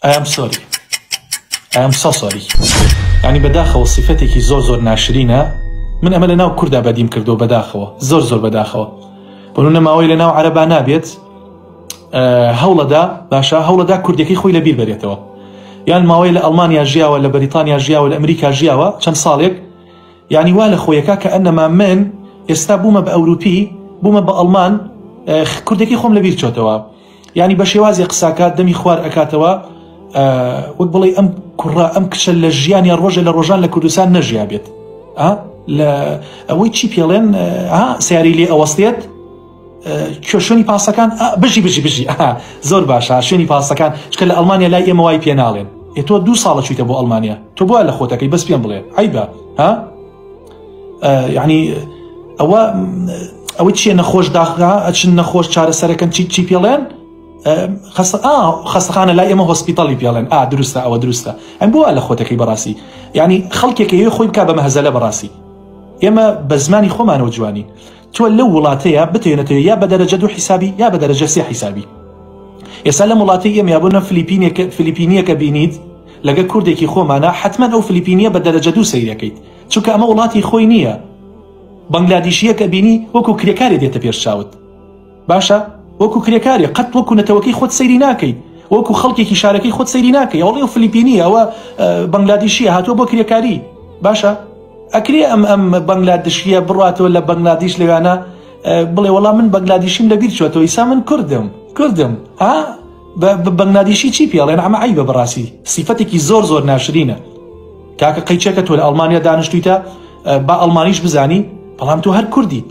I am sorry. I am so sorry. يعني بداخل صفتك زور ناشرينة من أمل ناو كردا بديم كردو بداخل زور بداخل بقولنا ما ويل ناو عربا نابيت هولا دا باشا هولا دا كرديكي خوي لبير بريتوا يعني ما ويل ألمانيا جيا ولا بريطانيا جيا ولا أمريكا جيا كان صالك يعني والا خويا كأنما من يستابوما بأوروبي بوما بألمان كرديكي خوم لبير شوتوا يعني بشوازي قساكات دمي خوار أكاتوا وقبلي أم كرة أم كشل الجيان يا الرجل الرجال لكردستان نجيا بيت لا أوي تشي بيلين سياري لي أوسطيت شوني باسكان بجي زور باشا شوني باسكان شكل ألمانيا لا يم واي بينالين تو 2 ساڵە چويتە بۆ ئەڵمانیا تۆ بۆ لە خۆتەکەی بەس پێم بڵێ عیبە يعني ئەوەی چیە نەخۆش داخا ئەچن نەخۆش چارەسەرەکەن چی پێڵێن خەستەخانە لای ئێمە هۆسپیتاڵی پێڵێن دروستە ئەوە دروستە ئەم بۆ لە خۆتەکەی بەڕاستی يعني خەڵکێکی خۆی بکا بە مەهزەلە بەڕاستی ئێمە بە زمانی خۆمانەوە جوانی تۆ لەو وڵاتەیە بتێنێتەوە یا بە دەرەجە 2 حیسابی یا بە دەرەجە 3 حیسابی ئێستا لەم وڵاتەی ئێمە یا بۆنە فلیپینیەکە بینیت لەگە کوردێکی خۆمانە حتمما ئەو فلیپینیە بە دەرەجە 2 سەیرەکەیت چونکە ئەمە وڵاتی خۆی نییە بەنگلادیشیەکە بینی وەکو کرێکارێ دێتە پێش چاوت باشە وەکو کرێکارێ قەت وەکو نەتەوەکەی خۆت سەیری ناکەیت وەکو خەڵکێکی شارەکەی خۆت سەیری ناکەی ئەوڵێ فلیپینی ئەوە بەنگلادیشیە هاتووە بۆ کرێکاری باشە ئەکرێ ئەم بەنگلادیشیە بڕاتەوە لە بەنگلادیش لەوانە بڵێ وەڵام من بەنگلادیشیم لەبیر چۆتەوە ئیسا من کوردم بەنگلادیشی چی پێڵێن ئەمە عیبە بەڕاستی سیفەتێکی زۆر ناشرینە کاکە قەیچێکە تۆ لە ئەڵمانیا دانیشتوویتە با ئەڵمانیش بزانی بەڵام تۆ هەر کوردیت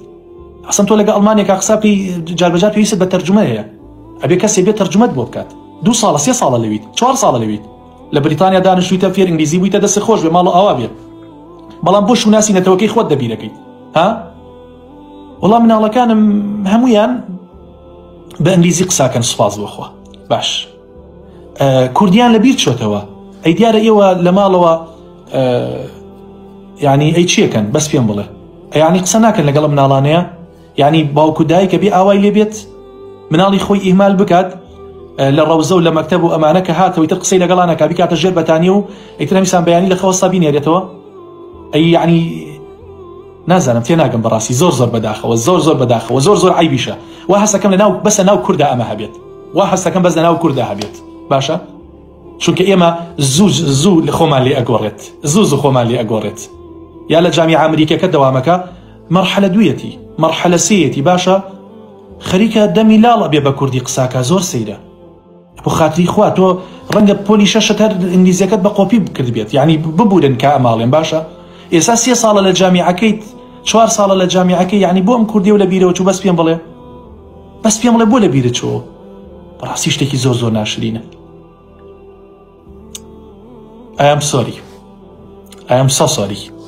ئەسڵ تۆ لەگە ئەڵمانیاکە قساپی جاربەجار پێویستت بە تەرجمە هەیە ئەبێ کەسێ بێت تەرجمەت بۆ بکات 2 ساڵە 3 ساڵە لەویت 4 ساڵە لەویت لە بریتانیا دانیشتوویتە فێر ئینگلیزی بوویتە دەست خۆش بێ ماڵ ئەوا بێت بەڵام بۆ شوناسی نەتەوەکەی خۆت دەبیرەکەیت وەڵام مناڵەکانم هەمویان بە ئینگلیزی قساکەن سوپاس بۆخوا باش کوردیان لەبیر چۆتەوە ئەی دیارە ئێوە لە ماڵەوە یعنی ئەی چیەکەن بەس پێم بڵێ یعنی قسە ناکەن لەگەڵ مناڵانەیە یعنی باوکو دایکە بێ ئاوای لێ بێت مناڵی خۆی ئیهمال بکات لە ڕەوزە و لە مەکتەب و ئەمانە کە هاتەوە ئیتر قسەی لەگەڵانەکە بیکاتە ژێر بەتانی و ئیتر هەمیسان بەیانی لە خەوەستا بینێرێتەوە ئەی یعنی نازانم تێ ناگەم بەڕاستی زۆر بەداخەوە زۆر بەداخەوە زۆر عیبیشە وا هەستەکەم لەناو بەسە ناو کووردا ئەمە هەبێت وا هەستەکەم بەس لەناو کووردا هەبێت باشە چونکە ئێمە زوو لە خۆمان لێ ئەگۆڕێت زوو خۆمان لێ ئەگۆڕێت یا لە جامیعە ئەمریکەکە دەوامەکە مەرحەلە دوویەتی مەرحەلە سێیەتی باشە خەریکە دەمی لاڵە بێ بە کوردی قساکە زۆر سەیرە بۆ خاتری خوا تۆ ڕەنگە پۆلی شەشت هەر ئینگلیزیەکەت بە قۆپی بکرد بێت یعنی ببورن کە ئەماڵێن باشە ئێستا 3 ساڵە لە جامیعەکەیت 4 ساڵە لە جامیعەکەی یعنی بۆ ئەم کوردی و لە بیرەوە چوو بەس پێم بڵێ بۆ لە بیرە چۆ بەڕاستی شتێکی زۆر ناشرینە I am sorry. I am so sorry.